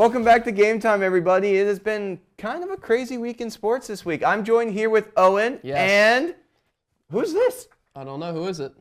Welcome back to Game Time, everybody. It has been kind of a crazy week in sports this week. I'm joined here with Owen, and who's this? I don't know. Who is it?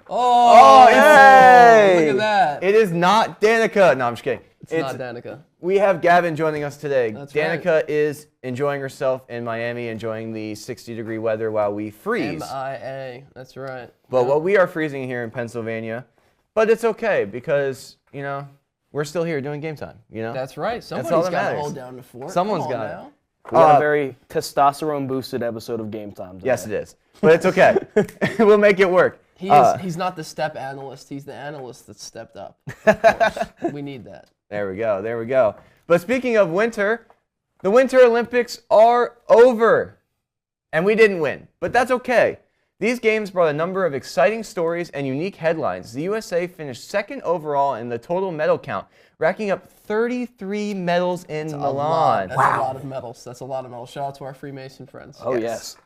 Oh, hey! Look at that. It is not Danica. No, I'm just kidding. It's not Danica. We have Gavin joining us today. That's Danica right. is enjoying herself in Miami, enjoying the 60-degree weather while we freeze. MIA. That's right. But what we are freezing here in Pennsylvania, but it's okay because, you know, we're still here doing Game Time, you know? That's right. That's all Somebody's that got to matters. hold down the fort. Someone's got it. We got a very testosterone-boosted episode of Game Time today. Yes, it is. But it's okay. We'll make it work. He's not the step analyst. He's the analyst that stepped up. Of course. We need that. There we go. There we go. But speaking of winter, the Winter Olympics are over. And we didn't win. But that's okay. These games brought a number of exciting stories and unique headlines. The USA finished second overall in the total medal count, racking up 33 medals in Milan. That's a lot of medals. That's a lot of medals. Shout out to our Freemason friends. Oh, yes.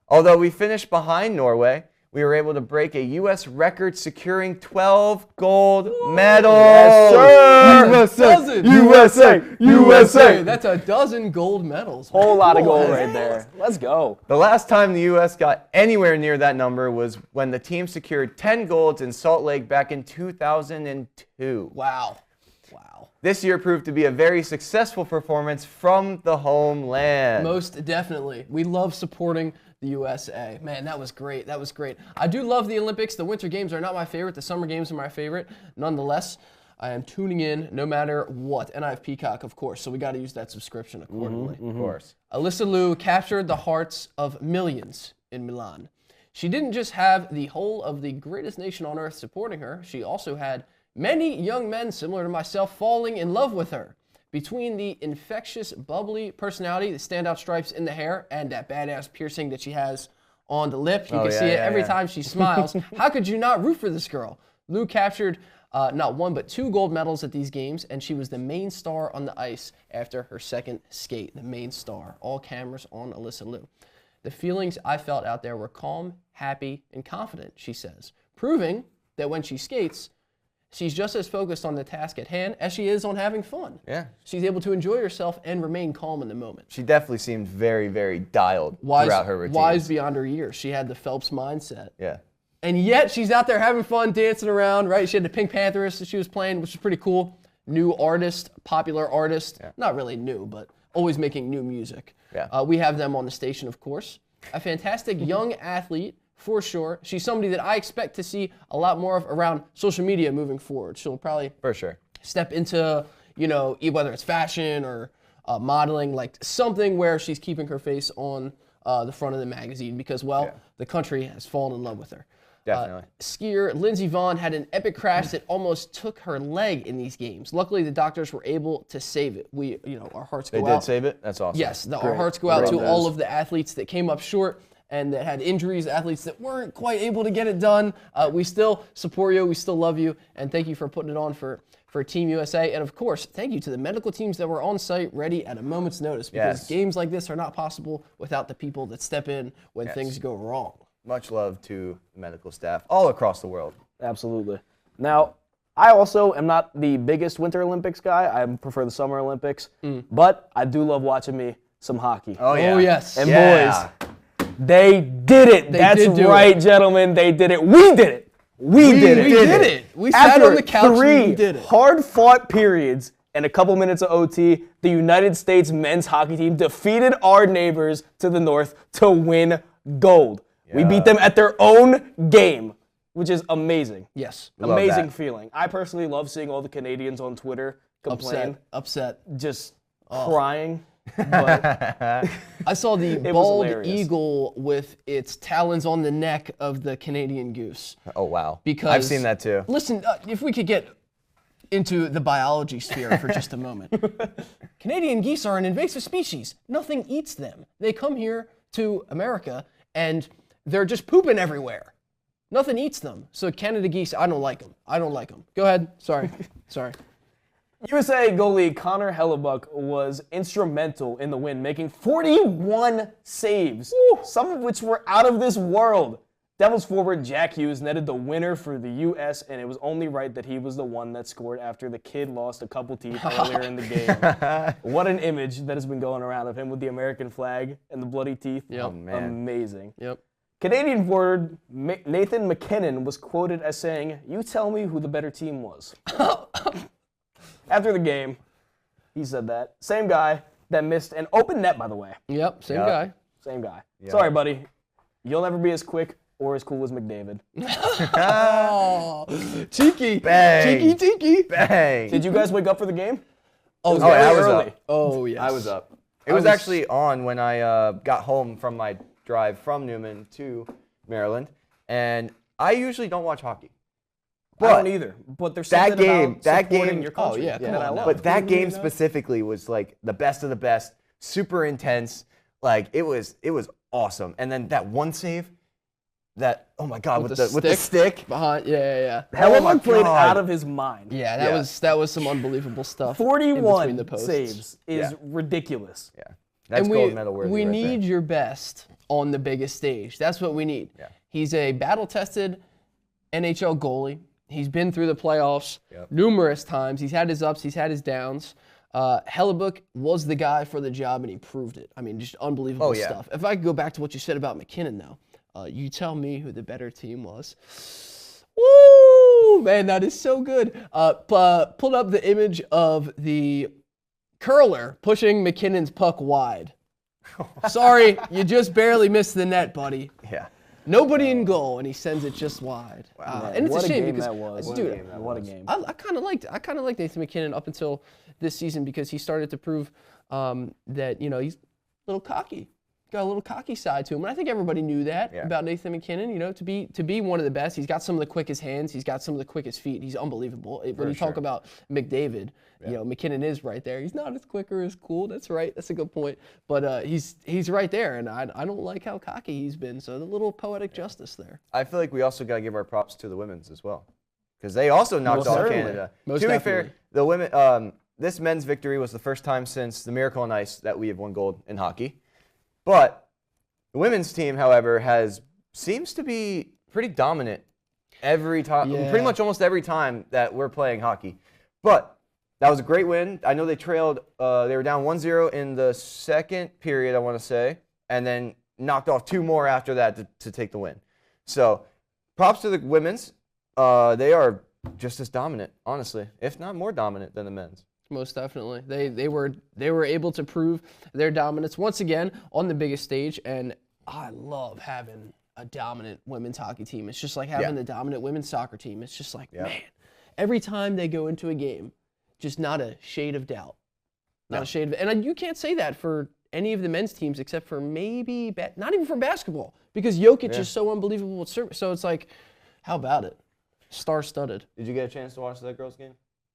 Although we finished behind Norway, we were able to break a U.S. record, securing 12 gold medals. Yes, sir. USA! USA! That's a dozen gold medals. Whole lot of gold right there. Let's go. The last time the U.S. got anywhere near that number was when the team secured 10 golds in Salt Lake back in 2002. Wow. This year proved to be a very successful performance from the homeland. Most definitely. We love supporting the USA. Man, that was great. That was great. I do love the Olympics. The Winter Games are not my favorite. The Summer Games are my favorite. Nonetheless, I am tuning in no matter what. And I have Peacock, of course, so we got to use that subscription accordingly. Of course. Alyssa Liu captured the hearts of millions in Milan. She didn't just have the whole of the greatest nation on earth supporting her. She also had many young men similar to myself falling in love with her. Between the infectious, bubbly personality, the standout stripes in the hair, and that badass piercing that she has on the lip, you can see it every time she smiles. How could you not root for this girl? Liu captured not one but 2 gold medals at these games, and she was the main star on the ice after her second skate. The main star. All cameras on Alyssa Liu. The feelings I felt out there were calm, happy, and confident, she says, proving that when she skates, she's just as focused on the task at hand as she is on having fun. Yeah. She's able to enjoy herself and remain calm in the moment. She definitely seemed very, very dialed throughout her routine. Wise beyond her years. She had the Phelps mindset. Yeah. And yet she's out there having fun, dancing around, right? She had the Pink Panthers that she was playing, which was pretty cool. New artist, popular artist. Yeah. Not really new, but always making new music. Yeah. We have them on the station, of course. A fantastic young athlete. For sure. She's somebody that I expect to see a lot more of around social media moving forward. She'll probably step into, you know, whether it's fashion or modeling, like something where she's keeping her face on the front of the magazine because, the country has fallen in love with her. Definitely. Skier Lindsey Vonn had an epic crash that almost took her leg in these games. Luckily, the doctors were able to save it. Our hearts go out. They did save it? That's awesome. Yes, our hearts go out to all of the athletes that came up short and that had injuries, athletes that weren't quite able to get it done. We still support you, we still love you, and thank you for putting it on for Team USA. And of course, thank you to the medical teams that were on site ready at a moment's notice, because games like this are not possible without the people that step in when things go wrong. Much love to the medical staff all across the world. Absolutely. Now, I also am not the biggest Winter Olympics guy. I prefer the Summer Olympics, but I do love watching me some hockey. Oh, yeah. Oh, yes. And boys, they did it. That's right, gentlemen. They did it. We did it. We did it. We sat on the couch and we did it. Hard-fought periods and a couple minutes of OT, the United States men's hockey team defeated our neighbors to the north to win gold. Yeah. We beat them at their own game, which is amazing. Yes. Amazing feeling. I personally love seeing all the Canadians on Twitter complain. Upset. Just crying. But I saw the bald eagle with its talons on the neck of the Canadian goose. Oh, wow. Because I've seen that too. Listen, if we could get into the biology sphere for just a moment. Canadian geese are an invasive species. Nothing eats them. They come here to America and they're just pooping everywhere. Nothing eats them. So Canada geese, I don't like them. Go ahead. Sorry. USA goalie Connor Hellebuck was instrumental in the win, making 41 saves, some of which were out of this world. Devils forward Jack Hughes netted the winner for the U.S., and it was only right that he was the one that scored after the kid lost a couple teeth earlier in the game. What an image that has been going around of him with the American flag and the bloody teeth. Yep. Oh, man. Amazing. Yep. Canadian forward Nathan McKinnon was quoted as saying, "You tell me who the better team was." After the game, he said that. Same guy that missed an open net, by the way. Yep, same guy. Same guy. Yeah. Sorry, buddy. You'll never be as quick or as cool as McDavid. Oh, cheeky. Bang. Cheeky. Bang. Did you guys wake up for the game? Oh, yeah, I was early. up. Oh, yes. I was up. It was actually on when I got home from my drive from Newman to Maryland, and I usually don't watch hockey. I don't either. But there's something about supporting your culture. Oh, yeah, come that I on now. love. But that game specifically was like the best of the best, super intense. Like it was awesome. And then that one save, that oh my god, with the stick behind, yeah. Hellerman played God. out of his mind. Yeah, Yeah. that was some unbelievable stuff. 41 in between the posts. saves is Yeah. ridiculous. Yeah, that's gold medal worthy. We right need there. your best on the biggest stage. That's what we need. Yeah. He's a battle-tested NHL goalie. He's been through the playoffs Yep. numerous times. He's had his ups. He's had his downs. Hellebuck was the guy for the job, and he proved it. I mean, just unbelievable Oh, yeah. stuff. If I could go back to what you said about McKinnon, though, you tell me who the better team was. Woo! Man, that is so good. Pulled up the image of the curler pushing McKinnon's puck wide. Sorry, you just barely missed the net, buddy. Yeah. Nobody in goal, and he sends it just wide. And it's What a a shame game because, that was. dude, What a game. I kind of liked Nathan McKinnon up until this season because he started to prove that he's a little cocky, got a little cocky side to him. And I think everybody knew that about Nathan McKinnon. To be one of the best, he's got some of the quickest hands, he's got some of the quickest feet. He's unbelievable. When you talk about McDavid, McKinnon is right there. He's not as quick or as cool. That's right. That's a good point. But he's right there, and I don't like how cocky he's been. So the little poetic justice there. I feel like we also got to give our props to the women's as well, because they also knocked off certainly. Canada. Most to be definitely. fair, the women, this men's victory was the first time since the Miracle on Ice that we have won gold in hockey. But the women's team, however, seems to be pretty dominant every time, pretty much almost every time that we're playing hockey. But that was a great win. I know they trailed, they were down 1-0 in the second period, I want to say, and then knocked off two more after that to take the win. So props to the women's. They are just as dominant, honestly, if not more dominant than the men's. Most definitely. They were able to prove their dominance once again on the biggest stage, and I love having a dominant women's hockey team. It's just like having the dominant women's soccer team. It's just like, man, every time they go into a game, just not a shade of doubt. Not a shade of, and you can't say that for any of the men's teams except for maybe, not even for basketball, because Jokic is so unbelievable with service. So it's like, how about it? Star-studded. Did you get a chance to watch that girls' game?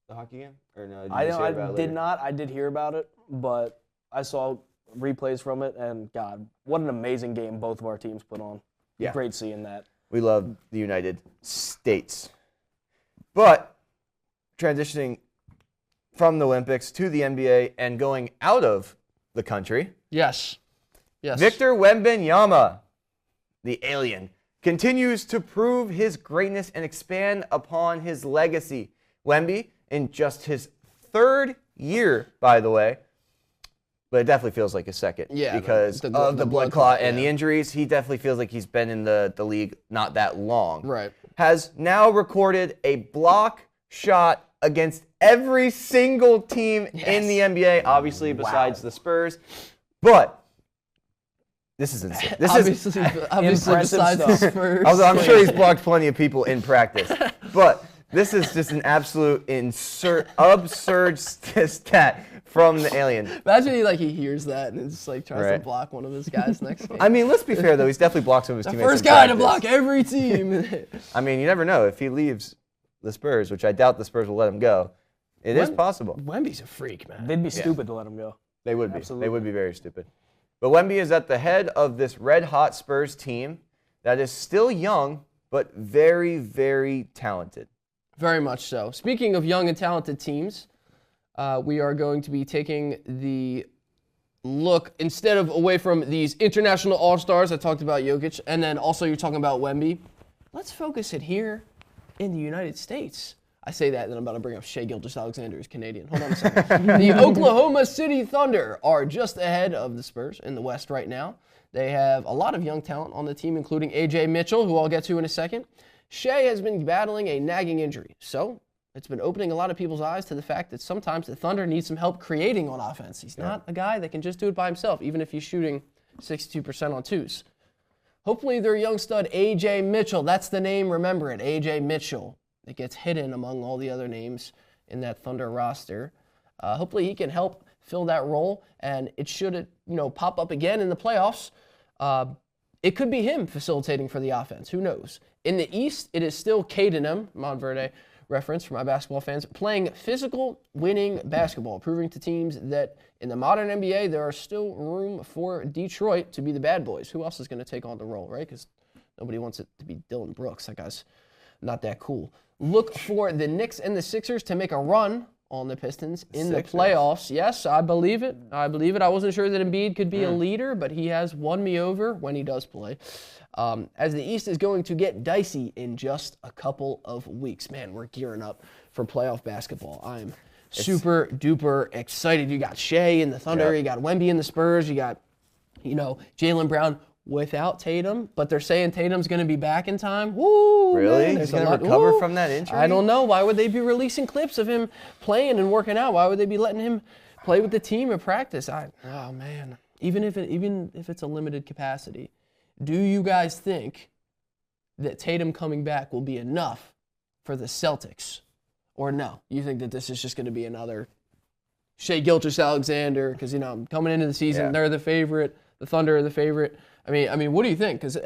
The hockey game? Or no? I did not. I did hear about it, but I saw replays from it, and God, what an amazing game both of our teams put on. Yeah. Great seeing that. We love the United States. But transitioning from the Olympics to the NBA and going out of the country, Yes. Victor Wembanyama, the alien, continues to prove his greatness and expand upon his legacy. Wemby, in just his third year, by the way, but it definitely feels like his second because of the blood clot and the injuries. He definitely feels like he's been in the league not that long. Right. Has now recorded a block shot against every single team in the NBA, obviously besides the Spurs. But this is insane. This Obviously besides the stuff. Spurs. although I'm sure he's blocked plenty of people in practice. But this is just an absolute absurd stat from the alien. Imagine he hears that and just tries to block one of his guys next game. I mean, let's be fair though. He's definitely blocked some of his the teammates. first in guy to practice. block every team. I mean, you never know if he leaves the Spurs, which I doubt the Spurs will let him go. It is possible. Wemby's a freak, man. They'd be stupid to let him go. They would be. Absolutely. They would be very stupid. But Wemby is at the head of this red-hot Spurs team that is still young, but very, very talented. Very much so. Speaking of young and talented teams, we are going to be taking the look instead of away from these international all-stars. I talked about Jokic, and then also you're talking about Wemby. Let's focus it here in the United States. I say that, and then I'm about to bring up Shai Gilgeous-Alexander, who's Canadian. Hold on a second. The Oklahoma City Thunder are just ahead of the Spurs in the West right now. They have a lot of young talent on the team, including A.J. Mitchell, who I'll get to in a second. Shai has been battling a nagging injury, so it's been opening a lot of people's eyes to the fact that sometimes the Thunder need some help creating on offense. He's not a guy that can just do it by himself, even if he's shooting 62% on twos. Hopefully their young stud, A.J. Mitchell, that's the name, remember it, A.J. Mitchell. It gets hidden among all the other names in that Thunder roster. Hopefully he can help fill that role, and it should pop up again in the playoffs. It could be him facilitating for the offense. Who knows? In the East, it is still K&M, Montverde reference for my basketball fans, playing physical, winning basketball, proving to teams that in the modern NBA, there are still room for Detroit to be the bad boys. Who else is going to take on the role, right? Because nobody wants it to be Dylan Brooks. That guy's not that cool. Look for the Knicks and the Sixers to make a run on the Pistons in the playoffs. Yes, I believe it. I wasn't sure that Embiid could be a leader, but he has won me over when he does play. As the East is going to get dicey in just a couple of weeks. Man, we're gearing up for playoff basketball. I'm super duper excited. You got Shai in the Thunder. You got Wemby in the Spurs. You got, Jaylen Brown without Tatum, but they're saying Tatum's going to be back in time. Woo! Really? Man, he's going to recover from that injury? I don't know. Why would they be releasing clips of him playing and working out? Why would they be letting him play with the team in practice? Oh man. Even if it's a limited capacity, do you guys think that Tatum coming back will be enough for the Celtics, or no? You think that this is just going to be another Shai Gilgeous-Alexander? Because coming into the season, they're the favorite. The Thunder are the favorite. I mean, what do you think? Because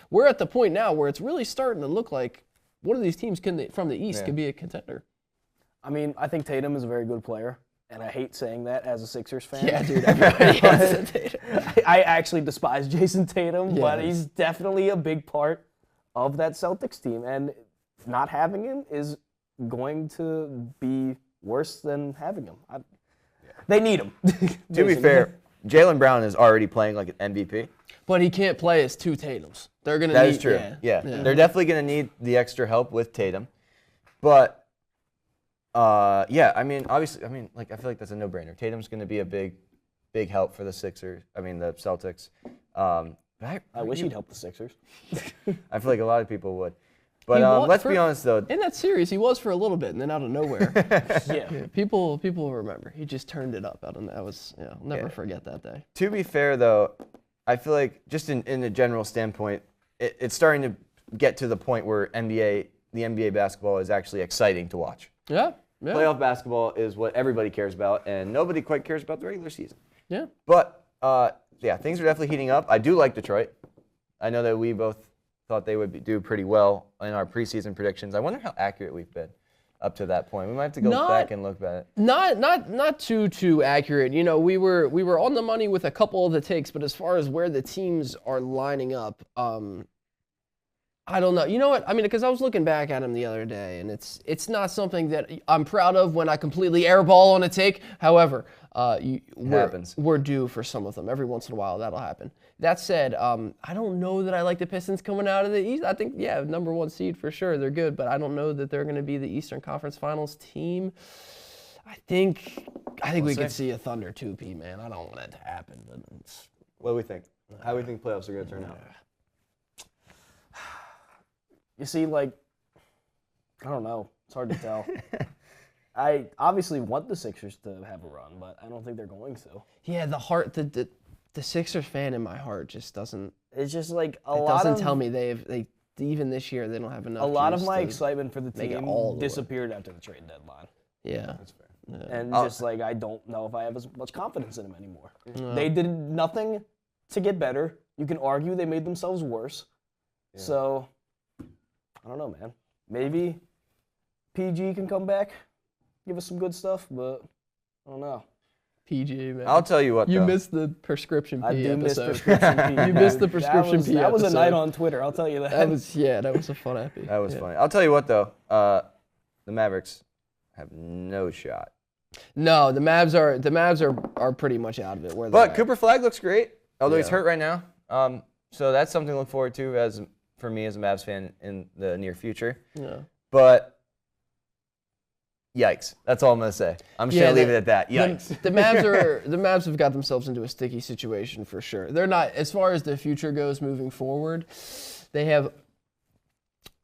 we're at the point now where it's really starting to look like one of these teams from the East could be a contender. I think Tatum is a very good player, and I hate saying that as a Sixers fan. Yeah, dude, everybody hates Tatum. I actually despise Jason Tatum, but he's definitely a big part of that Celtics team, and not having him is going to be worse than having him. They need him. To be fair, Jaylen Brown is already playing like an MVP. But he can't play as two Tatums. They're gonna. That is true. Yeah. They're definitely gonna need the extra help with Tatum, but obviously, I feel like that's a no-brainer. Tatum's gonna be a big help for the Sixers. The Celtics. I wish he'd help the Sixers. I feel like a lot of people would. But let's be honest though. In that series, he was for a little bit, and then out of nowhere, people will remember. He just turned it up out on that. I'll never forget that day. To be fair though, I feel like just in a general standpoint, it's starting to get to the point where the NBA basketball is actually exciting to watch. Yeah. Playoff basketball is what everybody cares about, and nobody quite cares about the regular season. Yeah. But things are definitely heating up. I do like Detroit. I know that we both thought they would do pretty well in our preseason predictions. I wonder how accurate we've been up to that point. We might have to go back and look at it. Not too accurate. We were on the money with a couple of the takes, but as far as where the teams are lining up, I don't know. You know what? because I was looking back at them the other day, and it's not something that I'm proud of when I completely airball on a take. However, we're due for some of them. Every once in a while, that'll happen. That said, I don't know that I like the Pistons coming out of the East. I think, number one seed for sure. They're good, but I don't know that they're going to be the Eastern Conference Finals team. I think we could see a Thunder 2P, man. I don't want that to happen. But what do we think? How do we think playoffs are going to turn out? You see, I don't know. It's hard to tell. I obviously want the Sixers to have a run, but I don't think they're going to. Yeah, the Sixers fan in my heart just doesn't. It's just it doesn't tell me they even this year they don't have enough. A lot of my excitement for the team disappeared after the trade deadline. Yeah, that's fair. Yeah. And I don't know if I have as much confidence in them anymore. They did nothing to get better. You can argue they made themselves worse. Yeah. So I don't know, man. Maybe PG can come back, give us some good stuff, but I don't know. PG, man. I'll tell you what, you missed the prescription P episode. Miss prescription P. You missed the prescription P That was episode. a night on Twitter, I'll tell you that. That was a fun epi. That was funny. I'll tell you what, though. The Mavericks have no shot No, the Mavs are pretty much out of it. Where But they're Cooper Flag looks great, although he's Yeah. hurt right now. So that's something to look forward to for me as a Mavs fan in the near future. at. Yeah. But yikes. That's all I'm going to say. I'm just Yeah, going to leave it at that. Yikes. The Mavs have got themselves into a sticky situation for sure. They're not, as far as the future goes moving forward, they have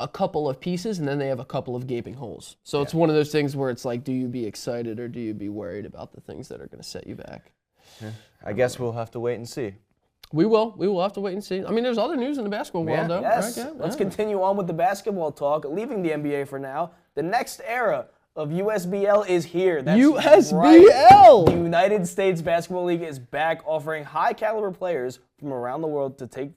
a couple of pieces and then they have a couple of gaping holes. So it's one of those things where it's like, do you be excited or do you be worried about the things that are going to set you back? I guess we'll have to wait and see. We will have to wait and see. I mean, there's other news in the basketball world, though. Yes. Right? Yeah, Let's yeah. continue on with the basketball talk. Leaving the NBA for now. The next era of USBL is here. That's USBL! right. The United States Basketball League is back, offering high-caliber players from around the world to take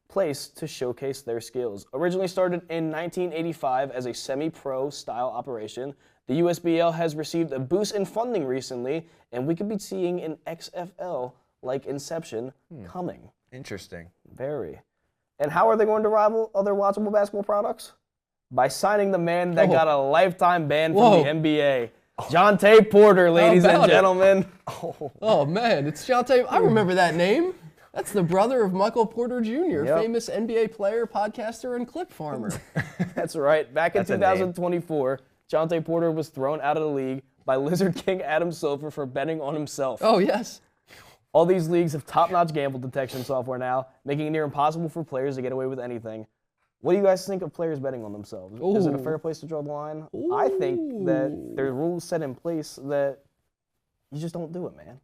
place to showcase their skills. Originally started in 1985 as a semi-pro style operation, the USBL has received a boost in funding recently, and we could be seeing an XFL-like Inception coming. Interesting. Very. And how are they going to rival other watchable basketball products? By signing the man that got a lifetime ban from the NBA. Jonte Porter, ladies and about it? gentlemen. Oh, man, it's Jonte. I remember that name. That's the brother of Michael Porter Jr., Yep. famous NBA player, podcaster, and clip farmer. That's right. Back in That's a name. 2024, Jonte Porter was thrown out of the league by Lizard King Adam Silver for betting on himself. Oh, yes. All these leagues have top-notch gamble detection software now, making it near impossible for players to get away with anything. What do you guys think of players betting on themselves? Is it a fair place to draw the line? I think that there are rules set in place that you just don't do it, man.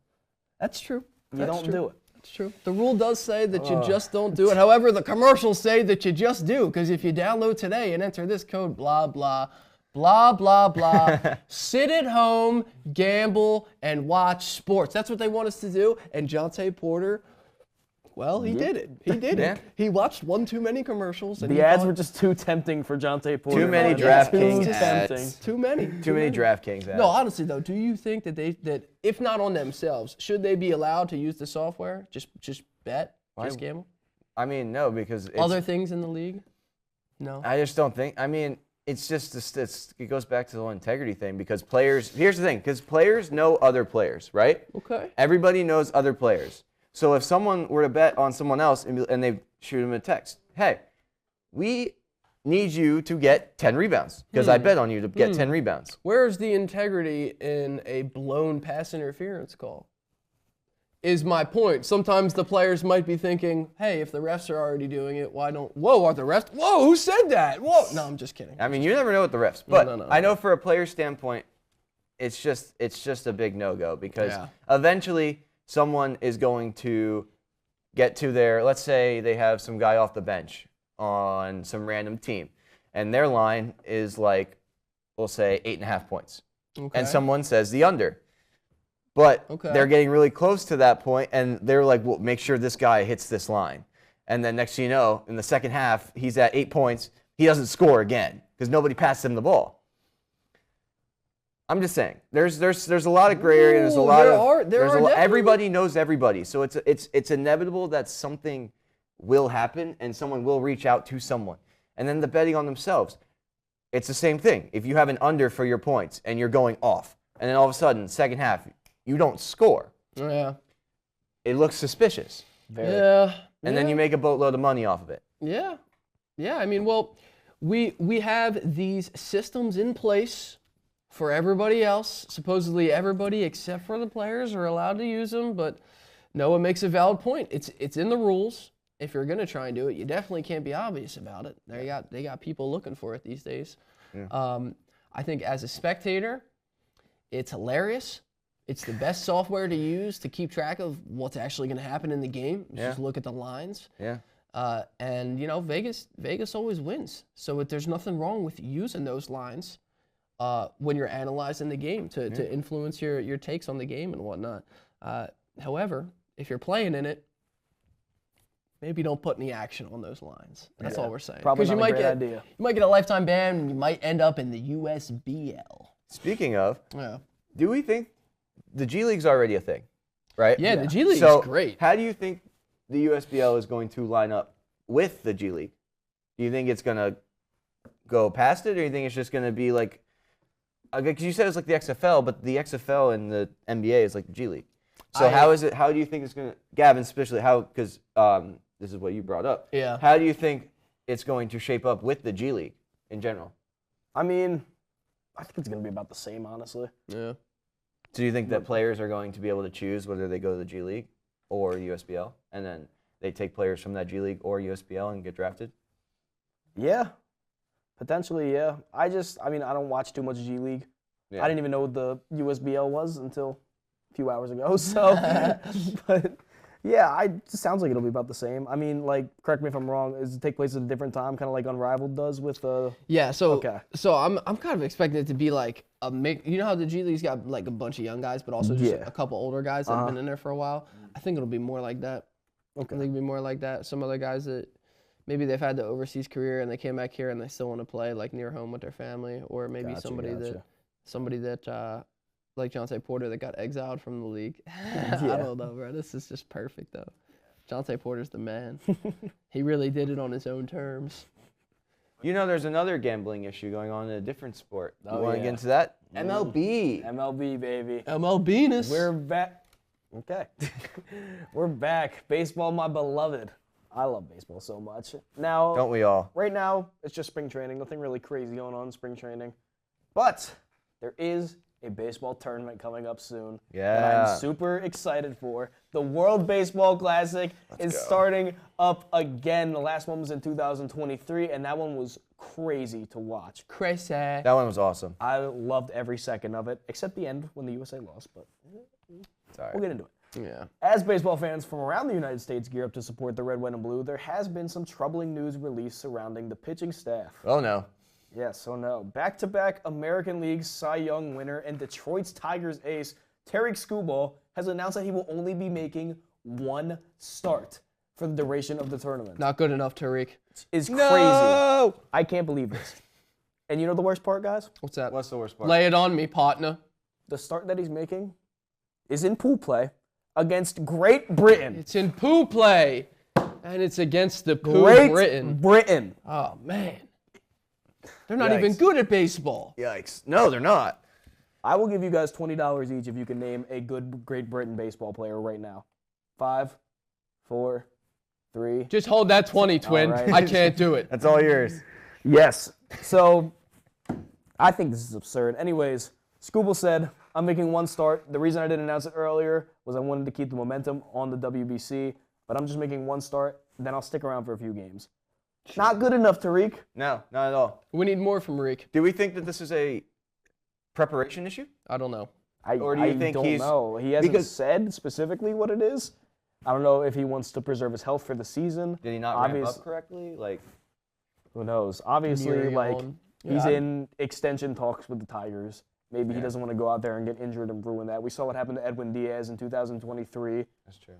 That's true. You don't do it. That's true. The rule does say that you just don't do it. However, the commercials say that you just do, because if you download today and enter this code, blah, blah, blah, blah, blah, sit at home, gamble, and watch sports. That's what they want us to do. And Jonte Porter, well, he did it. He did Yeah. it. He watched one too many commercials. And The he ads thought, were just too tempting for Jonte Porter. Too many man. DraftKings Too ads. tempting. too many. Too many DraftKings ads. No, honestly though, do you think that that if not on themselves, should they be allowed to use the software? Just bet, just gamble. I mean, no, because it's, Other things in the league? No. I just don't think. I mean, it's just it goes back to the whole integrity thing because players. Here's the thing, because players know other players, right? Okay. Everybody knows other players. So if someone were to bet on someone else and they shoot them a text, hey, we need you to get 10 rebounds because I bet on you to get 10 rebounds. Where's the integrity in a blown pass interference call? Is my point. Sometimes the players might be thinking, hey, if the refs are already doing it, why don't... Whoa, are the refs... Whoa, who said that? Whoa. No, I'm just kidding. I mean, you never know with the refs, but no. I know for a player standpoint, it's just a big no-go because Yeah. eventually someone is going to get to their, let's say they have some guy off the bench on some random team, and their line is like, we'll say 8.5 points. Okay. And someone says the under. But they're getting really close to that point, and they're like, well, make sure this guy hits this line. And then next thing you know, in the second half, he's at 8 points. He doesn't score again because nobody passed him the ball. I'm just saying, there's a lot of gray area. There's a lot everybody knows everybody, so it's inevitable that something will happen and someone will reach out to someone. And then the betting on themselves, it's the same thing. If you have an under for your points and you're going off, and then all of a sudden, second half, you don't score, Yeah. it looks suspicious. Yeah. And then you make a boatload of money off of it. Yeah. Yeah, I mean, well, we have these systems in place for everybody else. Supposedly everybody except for the players are allowed to use them, but Noah makes a valid point. It's in the rules. If you're going to try and do it, you definitely can't be obvious about it. They got people looking for it these days. Yeah. I think as a spectator, it's hilarious. It's the best software to use to keep track of what's actually going to happen in the game. Just look at the lines. Yeah. And you know, Vegas always wins. So there's nothing wrong with using those lines when you're analyzing the game to influence your takes on the game and whatnot. However, if you're playing in it, maybe don't put any action on those lines. That's all we're saying. Probably not you a might great get idea. you might get a lifetime ban, and you might end up in the USBL. Speaking of, Yeah. do we think the G League's already a thing, right? Yeah, the G League So is great. how do you think the USBL is going to line up with the G League? Do you think it's going to go past it, or do you think it's just going to be like because you said it's like the XFL, but the XFL and the NBA is like the G League. So how do you think it's going to, Gavin especially, because this is what you brought up. Yeah. How do you think it's going to shape up with the G League in general? I mean, I think it's going to be about the same, honestly. Yeah. Do you think that players are going to be able to choose whether they go to the G League or USBL, and then they take players from that G League or USBL and get drafted? Yeah. Potentially, yeah. I don't watch too much G League. Yeah. I didn't even know what the USBL was until a few hours ago. So, but yeah, it just sounds like it'll be about the same. I mean, like, correct me if I'm wrong. Does it take place at a different time, kind of like Unrivaled does with the? Yeah. So Okay. So I'm kind of expecting it to be like a mix. You know how the G League's got like a bunch of young guys, but also just Yeah. a couple older guys that have been in there for a while. I think it'll be more like that. Okay. I think it'll be more like that. Some other guys that maybe they've had the overseas career and they came back here and they still want to play like near home with their family, or maybe somebody that like Jonte Porter that got exiled from the league. I don't know, bro. This is just perfect though. Jonte Porter's the man. He really did it on his own terms. You know, there's another gambling issue going on in a different sport. You Oh, want to yeah. get into that? MLB. MLB, baby. MLBness. We're back. Okay. We're back. Baseball, my beloved. I love baseball so much. Now, Don't we all? right now, it's just spring training. Nothing really crazy going on in spring training. But there is a baseball tournament coming up soon that Yeah. I'm super excited for. The World Baseball Classic is starting up again. The last one was in 2023, and that one was crazy to watch. Crazy. That one was awesome. I loved every second of it, except the end when the USA lost, but Sorry. we'll get into it. Yeah. As baseball fans from around the United States gear up to support the red, white, and blue, there has been some troubling news released surrounding the pitching staff. Oh, no. Yes, oh no. Back-to-back American League Cy Young winner and Detroit's Tigers ace, Tarik Skubal, has announced that he will only be making one start for the duration of the tournament. Not good enough, Tariq. It's crazy. No! I can't believe this. And you know the worst part, guys? What's that? What's the worst part? Lay it on me, partner. The start that he's making is in pool play against Great Britain. It's in poo play, and it's against the poo Great Britain. Britain. Oh, man. They're not Yikes. even good at baseball. Yikes. No, they're not. I will give you guys $20 each if you can name a good Great Britain baseball player right now. 5, 4, 3. Just hold that 20, twin. All right. I can't do it. That's all yours. Yes. So, I think this is absurd. Anyways, Skubal said, I'm making one start. The reason I didn't announce it earlier was I wanted to keep the momentum on the WBC, but I'm just making one start, then I'll stick around for a few games. Not good enough, Tarik. No, not at all. We need more from Reek. Do we think that this is a preparation issue? I don't know. Or do you think don't he's- know. He hasn't because- said specifically what it is. I don't know if he wants to preserve his health for the season. Did he not ramp up correctly? Like, Who knows? Obviously, Near like, on. he's Yeah. in extension talks with the Tigers. Maybe he doesn't want to go out there and get injured and ruin that. We saw what happened to Edwin Diaz in 2023. that's true.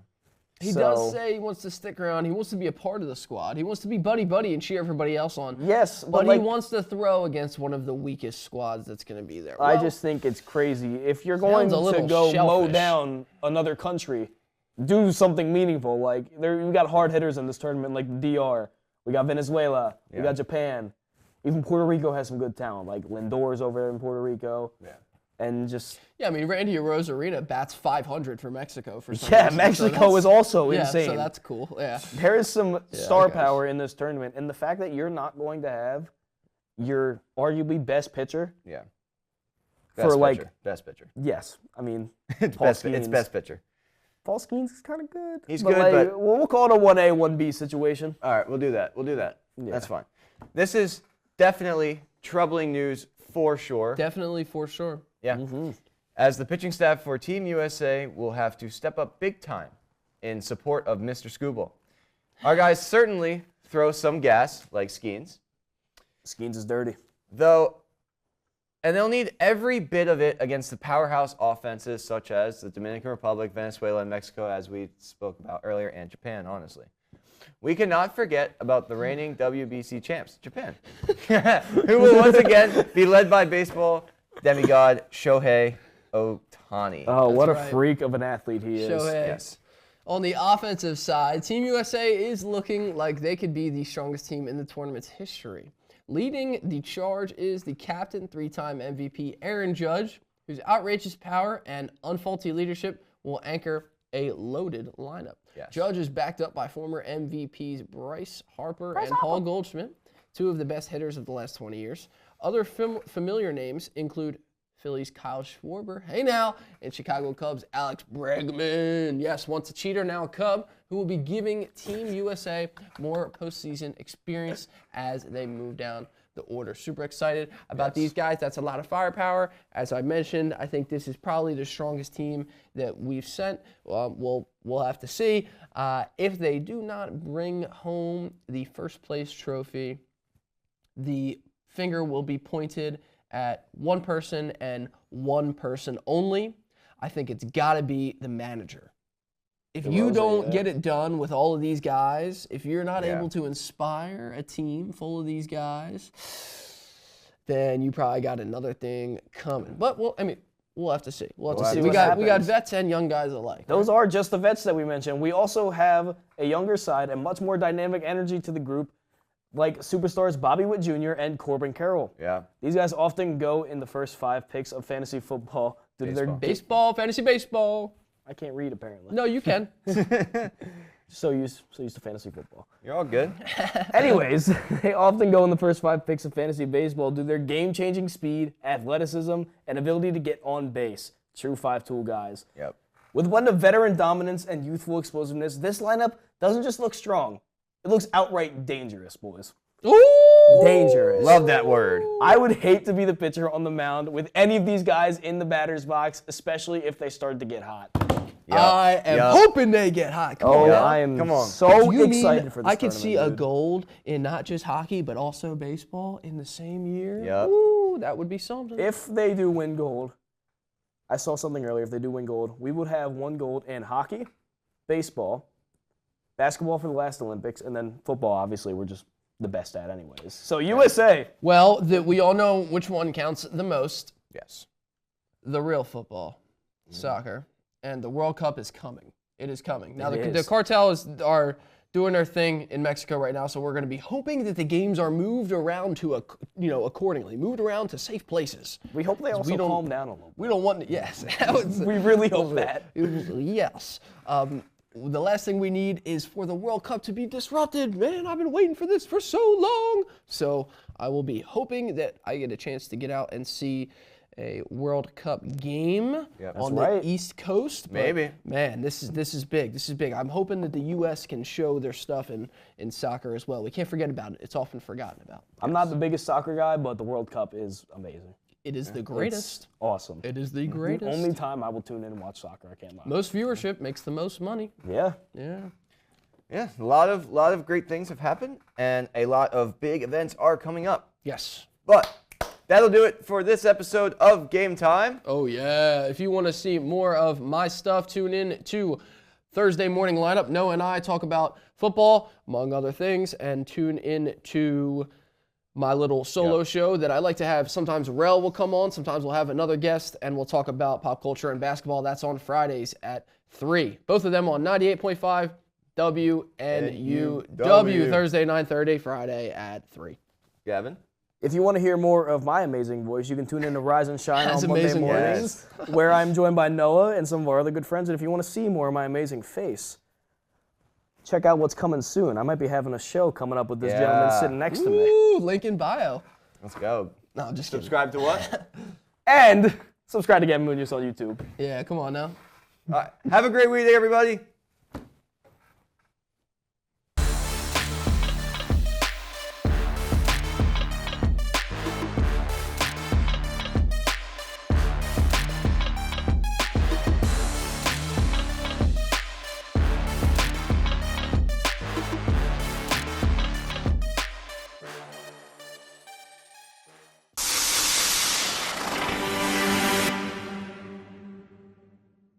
He So- does say he wants to stick around. He wants to be a part of the squad. He wants to be buddy-buddy and cheer everybody else on. Yes, But like, he wants to throw against one of the weakest squads that's going to be there. I Well, just think it's crazy. If you're going Sounds a to little go mow shellfish. down another country, do something meaningful. Like, we got hard hitters in this tournament, like the DR. We got Venezuela. We got Japan. Even Puerto Rico has some good talent, like Lindor's over there in Puerto Rico. Yeah. And just, Yeah, I mean, Randy Arozarena bats .500 for Mexico for some yeah, reason, so Mexico that's- is also yeah, insane. so that's cool. Yeah. There is some star I guess. power in this tournament, and the fact that you're not going to have your arguably best pitcher, Yeah. For, Best like- pitcher. Best pitcher. yes, I mean, It's Paul best. It's Skeens. best pitcher. Paul Skeens is kind of good. He's but good, like, but- we'll call it a 1A, 1B situation. All right, we'll do that. We'll do that. Yeah. That's fine. This is definitely troubling news for sure. Definitely for sure. Yeah. As the pitching staff for Team USA will have to step up big time in support of Mr. Skubal. Our guys certainly throw some gas, like Skeens, Skeens is dirty. though, and they'll need every bit of it against the powerhouse offenses such as the Dominican Republic, Venezuela, and Mexico, as we spoke about earlier, and Japan, honestly. We cannot forget about the reigning WBC champs, Japan, who will once again be led by baseball demigod Shohei Ohtani. Oh, what a right. freak of an athlete he is. Shohei. Yes. On the offensive side, Team USA is looking like they could be the strongest team in the tournament's history. Leading the charge is the captain, 3-time MVP Aaron Judge, whose outrageous power and unfaulty leadership will anchor a loaded lineup. Yes. Judge is backed up by former MVPs Bryce Harper and Paul Goldschmidt, two of the best hitters of the last 20 years. Other familiar names include Phillies Kyle Schwarber, hey now, and Chicago Cubs Alex Bregman. Yes, once a cheater, now a Cub, who will be giving Team USA more postseason experience as they move down the order. Super excited about these guys. That's a lot of firepower. As I mentioned, I think this is probably the strongest team that we've sent. We'll have to see. If they do not bring home the first place trophy, the finger will be pointed at one person and one person only. I think it's got to be the manager. If you don't get it done with all of these guys, if you're not able to inspire a team full of these guys, then you probably got another thing coming. But we'll have to see. We'll have to see. We got vets and young guys alike. Those are just the vets that we mentioned. We also have a younger side and much more dynamic energy to the group, like superstars Bobby Witt Jr. and Corbin Carroll. Yeah. These guys often go in the first 5 picks of fantasy football due to their fantasy baseball. I can't read apparently. No, you can. So used to fantasy football. You're all good. Anyways, they often go in the first 5 picks of fantasy baseball due to their game-changing speed, athleticism, and ability to get on base. True 5-tool guys. Yep. With one of veteran dominance and youthful explosiveness, this lineup doesn't just look strong. It looks outright dangerous, boys. Ooh! Dangerous. Love that word. I would hate to be the pitcher on the mound with any of these guys in the batter's box, especially if they start to get hot. Yep. I am hoping they get hot. Come on, I am so excited for this I could see a dude. gold in not just hockey, but also baseball in the same year. Yep. Ooh, that would be something. If they do win gold, I saw something earlier, if they do win gold, we would have 1 gold in hockey, baseball, basketball for the last Olympics, and then football, obviously, we're just the best at anyways. So USA. Well, we all know which one counts the most. Yes. The real football, soccer, and the World Cup is coming. It is coming. Now, It the is. cartels are doing their thing in Mexico right now, so we're going to be hoping that the games are moved around to accordingly, moved around to safe places. We hope they also calm down a little bit. We don't want to, yes. We really hope that. Yes. The last thing we need is for the World Cup to be disrupted. Man, I've been waiting for this for so long. So I will be hoping that I get a chance to get out and see a World Cup game on the East Coast. But Maybe. Man, this is big. This is big. I'm hoping that the U.S. can show their stuff in soccer as well. We can't forget about it. It's often forgotten about. I'm not the biggest soccer guy, but the World Cup is amazing. It is the greatest. It's awesome. It is the greatest. The only time I will tune in and watch soccer, I can't lie. Most viewership makes the most money. Yeah. Yeah. Yeah, a lot of great things have happened, and a lot of big events are coming up. Yes. But that'll do it for this episode of Game Time. Oh, yeah. If you want to see more of my stuff, tune in to Thursday Morning Lineup. Noah and I talk about football, among other things, and tune in to my little solo show that I like to have. Sometimes Rel will come on, sometimes we'll have another guest, and we'll talk about pop culture and basketball. That's on Fridays at 3. Both of them on 98.5 WNUW, Thursday 9:30, Friday at 3. Gavin? If you want to hear more of my amazing voice, you can tune in to Rise and Shine That's on Monday amazing, mornings, where I'm joined by Noah and some of our other good friends. And if you want to see more of my amazing face, check out what's coming soon. I might be having a show coming up with this gentleman sitting next to me. Ooh, link in bio. Let's go. No, just kidding. Subscribe to what? And subscribe to Gavin Muños on YouTube. Yeah, come on now. All right. Have a great week, everybody.